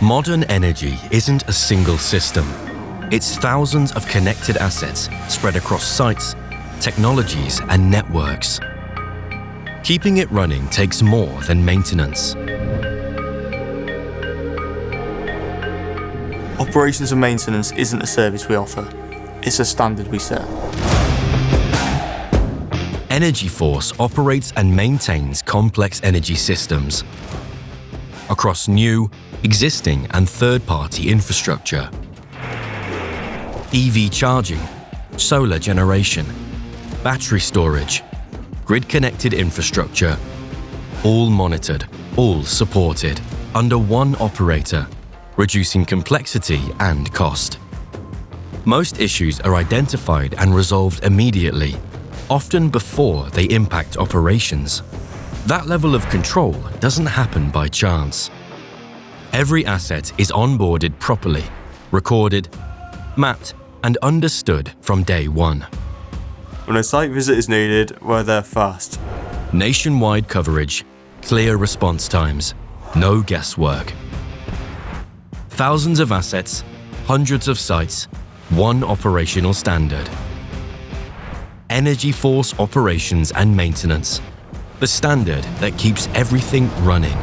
Modern energy isn't a single system. It's thousands of connected assets spread across sites, technologies, and networks. Keeping it running takes more than maintenance. Operations and maintenance isn't a service we offer, it's a standard we set. EnergyForce operates and maintains complex energy systems across new, existing, and third-party infrastructure. EV charging, solar generation, battery storage, grid-connected infrastructure, all monitored, all supported, under one operator, reducing complexity and cost. Most issues are identified and resolved immediately, often before they impact operations. That level of control doesn't happen by chance. Every asset is onboarded properly, recorded, mapped, and understood from day one. When a site visit is needed, we're there fast. Nationwide coverage, clear response times, no guesswork. Thousands of assets, hundreds of sites, one operational standard. EnergyForce Operations and Maintenance, the standard that keeps everything running.